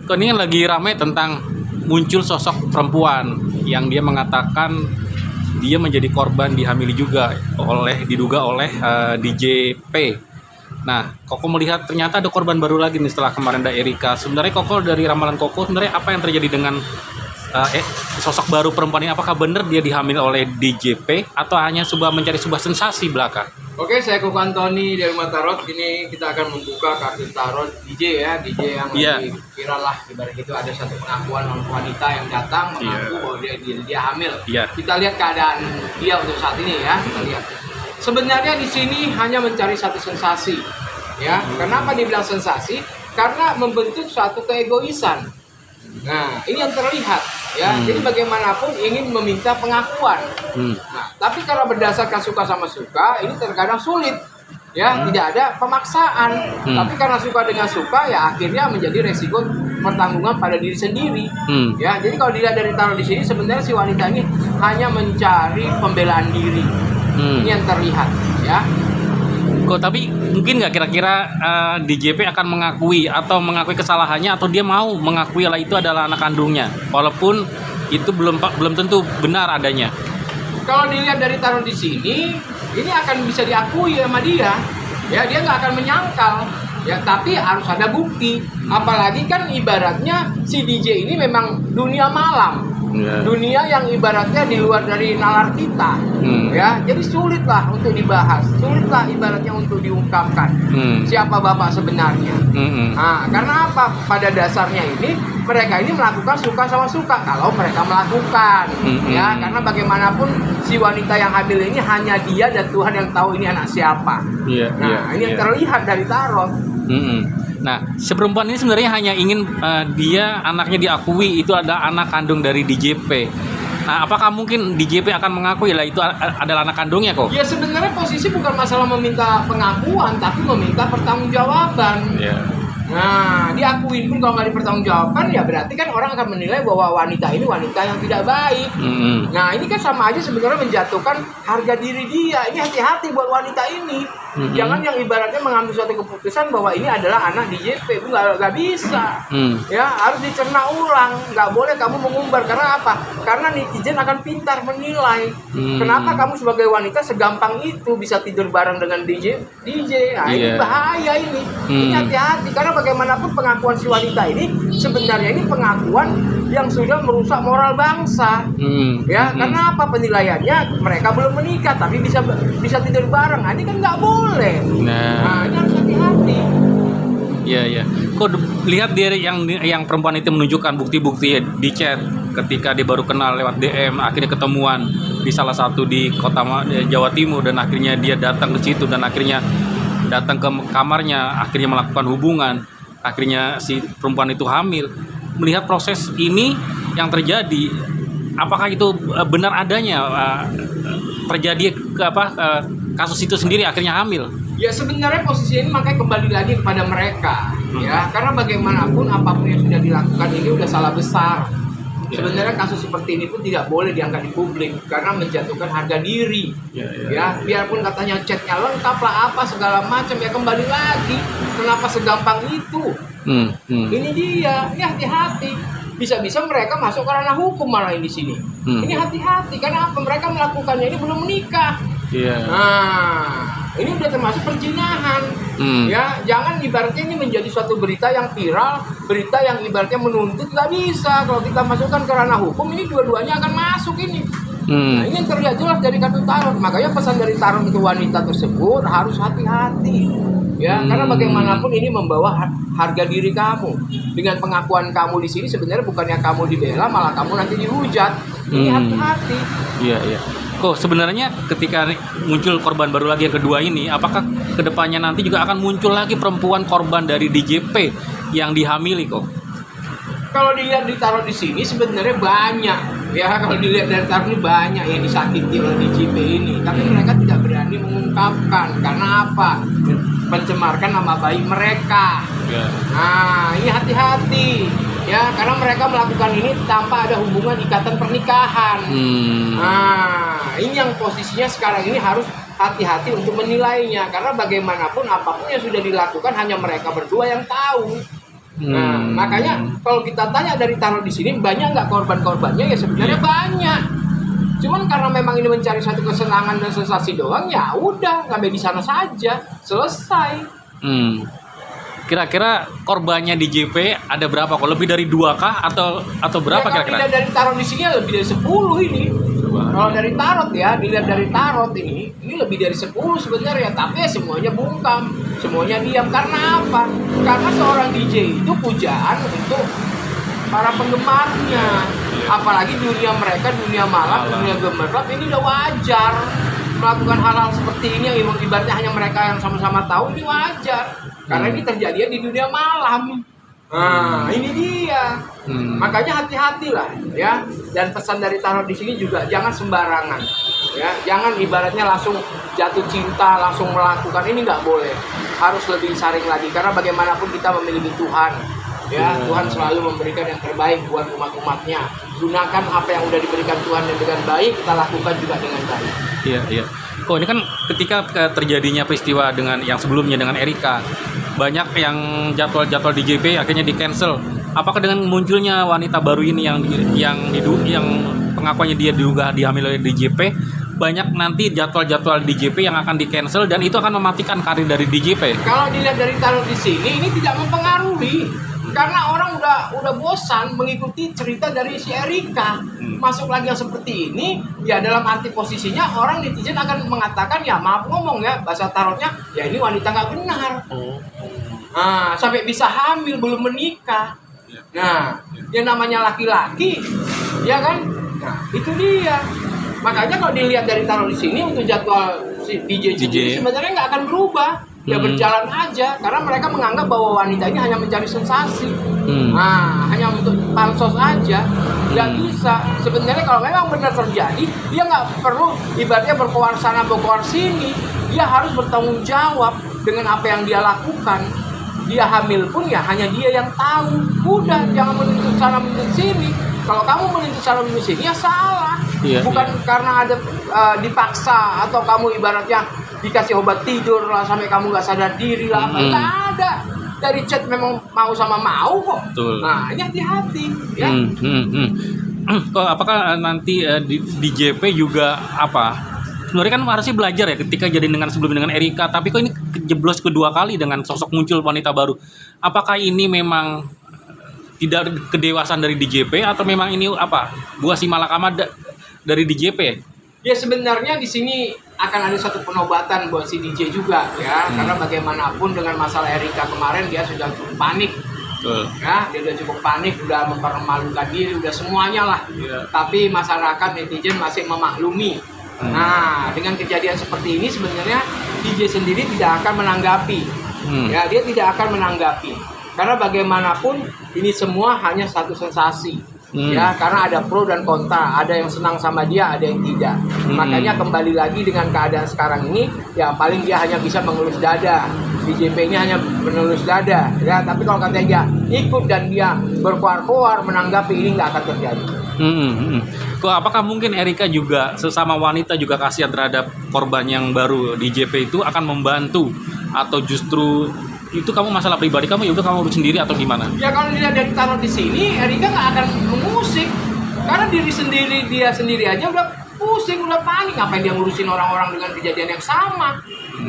Kok ini kan lagi ramai tentang muncul sosok perempuan yang dia mengatakan dia menjadi korban dihamili juga diduga oleh DJ P. Nah, Koko melihat ternyata ada korban baru lagi nih setelah kemarin ada Erika. Sebenarnya Koko, dari ramalan Koko, sebenarnya apa yang terjadi dengan sosok baru perempuan ini? Apakah benar dia dihamili oleh DJ P atau hanya mencari sebuah sensasi belaka? Oke, saya Koko Antoni dari Rumah Tarot. Ini kita akan membuka kartu tarot DJ ya, DJ yang lagi viral lah. Ibarat itu ada satu pengakuan wanita yang datang mengaku bahwa dia hamil. Kita lihat keadaan dia untuk saat ini ya. Kita lihat. Sebenarnya di sini hanya mencari satu sensasi. Ya, kenapa dibilang sensasi? Karena membentuk suatu keegoisan. Nah, ini yang terlihat ya. Jadi bagaimanapun ingin meminta pengakuan. Nah, tapi karena berdasarkan suka sama suka, ini terkadang sulit. Ya, tidak ada pemaksaan. Tapi karena suka dengan suka, ya akhirnya menjadi resiko pertanggungan pada diri sendiri. Ya, jadi kalau dilihat dari tarot di sini, sebenarnya si wanita ini hanya mencari pembelaan diri. Ini yang terlihat, ya. Kok tapi mungkin nggak kira-kira DJP akan mengakui kesalahannya, atau dia mau mengakui lah itu adalah anak kandungnya walaupun itu belum tentu benar adanya? Kalau dilihat dari tarot di sini, ini akan bisa diakui sama dia. Ya, dia nggak akan menyangkal. Ya, tapi harus ada bukti. Apalagi kan ibaratnya si DJ ini memang dunia malam. Dunia yang ibaratnya di luar dari nalar kita. Ya, jadi sulit lah untuk dibahas, sulit lah ibaratnya untuk diungkapkan siapa bapak sebenarnya. Nah, karena apa? Pada dasarnya ini mereka ini melakukan suka sama suka kalau mereka melakukan. Ya, karena bagaimanapun si wanita yang hamil ini hanya dia dan Tuhan yang tahu ini anak siapa. Nah, ini yang terlihat dari tarot. Nah, si perempuan ini sebenarnya hanya ingin dia anaknya diakui itu ada anak kandung dari DJP. Nah, apakah mungkin DJP akan mengakui lah itu adalah anak kandungnya kok? Ya, sebenarnya posisi bukan masalah meminta pengakuan, tapi meminta pertanggungjawaban. Nah, diakuin pun kalau nggak dipertanggungjawabkan, ya berarti kan orang akan menilai bahwa wanita ini wanita yang tidak baik. Nah, ini kan sama aja sebenarnya menjatuhkan harga diri dia. Ini hati-hati buat wanita ini. Jangan yang ibaratnya mengambil suatu keputusan bahwa ini adalah anak DJP. Itu nggak bisa. Ya, harus dicerna ulang. Nggak boleh kamu mengumbar. Karena apa? Karena netizen akan pintar menilai. Kenapa kamu sebagai wanita segampang itu bisa tidur bareng dengan DJ? Nah, ini bahaya ini. Ini hati-hati. Karena bagaimanapun pengakuan si wanita ini sebenarnya ini pengakuan yang sudah merusak moral bangsa. Ya, karena apa? Penilaiannya mereka belum menikah tapi bisa tidur bareng. Nah, ini kan nggak boleh. Nah, ini harus hati-hati. Iya. Kok lihat dia yang perempuan itu menunjukkan bukti-bukti di chat ketika dia baru kenal lewat DM, akhirnya ketemuan di salah satu di kota Jawa Timur, dan akhirnya dia datang ke situ dan akhirnya datang ke kamarnya, akhirnya melakukan hubungan, akhirnya si perempuan itu hamil. Melihat proses ini yang terjadi, apakah itu benar adanya terjadi kasus itu sendiri akhirnya hamil? Ya, sebenarnya posisi ini makanya kembali lagi kepada mereka. Ya, karena bagaimanapun apapun yang sudah dilakukan ini udah salah besar. Sebenarnya kasus seperti ini pun tidak boleh diangkat di publik karena menjatuhkan harga diri. Ya, biarpun katanya chatnya lengkap lah apa segala macam, ya kembali lagi kenapa segampang itu. Ini dia, ini hati-hati. Bisa-bisa mereka masuk ke ranah hukum malah di sini. Ini hati-hati karena apa? Mereka melakukannya ini belum menikah. Nah, ini udah termasuk perzinahan. Ya, jangan ibaratnya ini menjadi suatu berita yang viral, berita yang ibaratnya menuntut. Nggak bisa kalau kita masukkan ke ranah hukum, ini dua-duanya akan masuk ini. Nah, ini yang terlihat jelas dari kartu tarot. Makanya pesan dari tarot itu wanita tersebut harus hati-hati. Ya, karena bagaimanapun ini membawa harga diri kamu. Dengan pengakuan kamu di sini sebenarnya bukannya kamu dibela, malah kamu nanti dihujat. Ini hati-hati. Iya. Kok sebenarnya ketika muncul korban baru lagi yang kedua ini, apakah kedepannya nanti juga akan muncul lagi perempuan korban dari DJP yang dihamili kok? Kalau dilihat di tarot di sini sebenarnya banyak. Ya, kalau dilihat dari tarot ini banyak yang disakiti oleh DJP ini. Tapi mereka tidak berani mengungkapkan. Karena apa? Mencemarkan nama baik mereka. Nah, ini hati-hati. Ya, karena mereka melakukan ini tanpa ada hubungan ikatan pernikahan. Nah, ini yang posisinya sekarang ini harus hati-hati untuk menilainya. Karena bagaimanapun apapun yang sudah dilakukan hanya mereka berdua yang tahu. Nah, makanya kalau kita tanya dari taruh di sini banyak nggak korban-korbannya, ya sebenarnya banyak. Cuman karena memang ini mencari satu kesenangan dan sensasi doang, ya udah ngambil di sana saja, selesai. Kira-kira korbannya di JP ada berapa kok? Lebih dari 2 kah atau berapa Ya, kira-kira? kalau dilihat dari tarot di sini ya lebih dari 10 ini. Kalau dari tarot ya, dilihat dari tarot ini lebih dari 10 sebenarnya, tapi ya semuanya bungkam, semuanya diam. Karena apa? Karena seorang DJ itu pujaan untuk para penggemarnya. Apalagi dunia mereka, dunia malam, dunia gemerlap, ini udah wajar. Melakukan hal-hal seperti ini yang ibaratnya hanya mereka yang sama-sama tahu, ini wajar. Karena ini terjadi di dunia malam. Nah, ini dia. Makanya hati-hatilah ya. Dan pesan dari tarot di sini juga jangan sembarangan. Ya, jangan ibaratnya langsung jatuh cinta, langsung melakukan, ini nggak boleh. Harus lebih saring lagi karena bagaimanapun kita memiliki Tuhan. Ya, Tuhan selalu memberikan yang terbaik buat umat-umatnya. Gunakan apa yang udah diberikan Tuhan dengan baik, kita lakukan juga dengan baik. Iya. Kok ini kan ketika terjadinya peristiwa dengan yang sebelumnya dengan Erika, banyak yang jadwal-jadwal di JP akhirnya di cancel. Apakah dengan munculnya wanita baru ini yang pengakuannya dia diduga dihamil oleh DJP, banyak nanti jadwal-jadwal DJP yang akan di cancel dan itu akan mematikan karir dari DJP? Kalau dilihat dari tarot di sini, ini tidak mempengaruhi. Karena orang udah bosan mengikuti cerita dari si Erika. Masuk lagi yang seperti ini, ya dalam arti posisinya orang netizen akan mengatakan, ya maaf ngomong ya, bahasa tarotnya, ya ini wanita nggak benar. Nah, sampai bisa hamil belum menikah. Nah, yang namanya laki-laki, ya kan? Nah, itu dia. Makanya kalau dilihat dari tarot di sini untuk jadwal si DJ sebenarnya nggak akan berubah. Ya berjalan aja, karena mereka menganggap bahwa wanita ini hanya mencari sensasi. Nah, hanya untuk pansos aja. Nggak bisa. Sebenarnya kalau memang benar terjadi, dia nggak perlu ibaratnya berkoar sana berkoar sini. Dia harus bertanggung jawab dengan apa yang dia lakukan. Dia hamil pun ya hanya dia yang tahu. Udah, jangan menuntut sana menuntut sini. Kalau kamu menuntut sana menuntut sini ya salah. Bukan karena ada dipaksa atau kamu ibaratnya dikasih obat tidur lah sampai kamu nggak sadar diri lah, nggak ada. Dari chat memang mau sama mau kok. Betul. Nah, ini hati-hati ya. Kok apakah nanti di JP juga apa? Sebenarnya kan harusnya belajar ya ketika jadi sebelumnya dengan Erika, tapi kok ini jeblos kedua kali dengan sosok muncul wanita baru. Apakah ini memang tidak kedewasaan dari DJP atau memang ini apa? Buah si malakama dari DJP? Ya sebenarnya di sini akan ada satu penobatan buat si DJ juga ya, karena bagaimanapun dengan masalah Erika kemarin dia sudah cukup panik. Ya, dia udah cukup panik, udah mempermalukan diri, udah semuanya lah. Tapi masyarakat netizen masih memaklumi. Nah, dengan kejadian seperti ini sebenarnya DJ sendiri tidak akan menanggapi. Ya, dia tidak akan menanggapi. Karena bagaimanapun ini semua hanya satu sensasi. Ya, karena ada pro dan kontra, ada yang senang sama dia, ada yang tidak. Makanya kembali lagi dengan keadaan sekarang ini, ya paling dia hanya bisa mengelus dada. DJP-nya hanya mengelus dada, ya. Tapi kalau katanya dia ikut dan dia berkoar-koar menanggapi, ini nggak akan terjadi. Kok apakah mungkin Erika juga sesama wanita juga kasihan terhadap korban yang baru di JP itu akan membantu atau justru itu kamu masalah pribadi kamu ya udah kamu urus sendiri atau gimana? Ya kalau dilihat dari tarot di sini, Erika nggak akan mengusik karena dia sendiri aja udah pusing, udah panik. Ngapain dia ngurusin orang-orang dengan kejadian yang sama?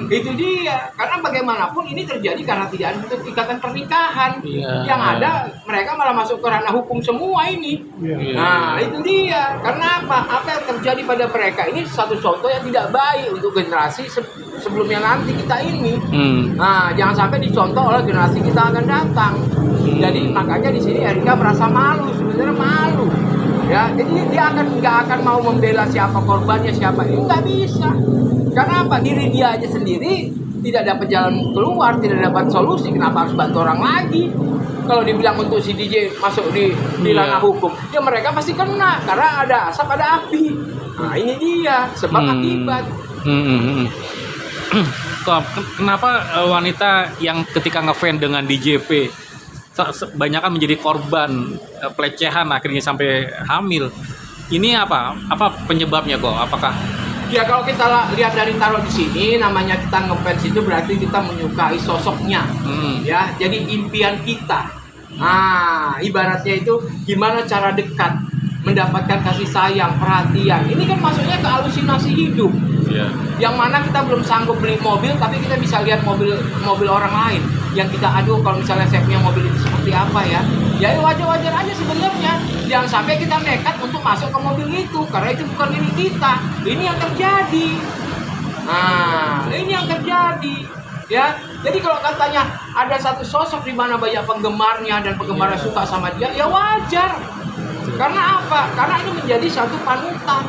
Itu dia. Karena bagaimanapun ini terjadi karena tidak ada ikatan pernikahan. Yang ada mereka malah masuk ke ranah hukum semua ini. Nah itu dia. Karena apa yang terjadi pada mereka ini satu contoh yang tidak baik untuk generasi sebelumnya nanti kita ini. Nah jangan sampai dicontoh oleh generasi kita akan datang. Jadi makanya di sini Erika merasa malu, sebenarnya malu. Ya, jadi dia nggak akan mau membela siapa korbannya, siapa ini nggak bisa. Karena apa? Diri dia aja sendiri tidak dapat jalan keluar, tidak dapat solusi. Kenapa harus bantu orang lagi? Kalau dibilang untuk si DJ masuk di ranah hukum, ya mereka pasti kena karena ada asap, ada api. Nah ini dia sebab akibat. Kenapa wanita yang ketika ngefans dengan DJP banyak kan menjadi korban pelecehan akhirnya sampai hamil? Ini apa penyebabnya kok? Apakah ya kalau kita lihat dari tarot di sini, namanya kita ngefans itu berarti kita menyukai sosoknya. Ya, jadi impian kita. Ibaratnya itu gimana cara dekat, mendapatkan kasih sayang, perhatian. Ini kan masuknya ke halusinasi hidup. Iya. Yang mana kita belum sanggup beli mobil, tapi kita bisa lihat mobil orang lain. Yang kita aduh kalau misalnya saya punya mobil itu seperti apa ya. Ya wajar-wajar aja sebenarnya. Jangan sampai kita nekat untuk masuk ke mobil itu, karena itu bukan milik kita. Ini yang terjadi. Ini yang terjadi. Ya, jadi kalau katanya ada satu sosok di mana banyak penggemarnya dan penggemarnya suka sama dia, ya wajar. Karena apa? Karena ini menjadi satu panutan.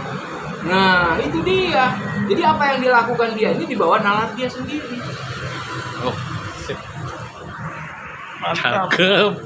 Nah, itu dia. Jadi apa yang dilakukan dia ini dibawa nalar dia sendiri. Oh, sip. Mantap. Cakep.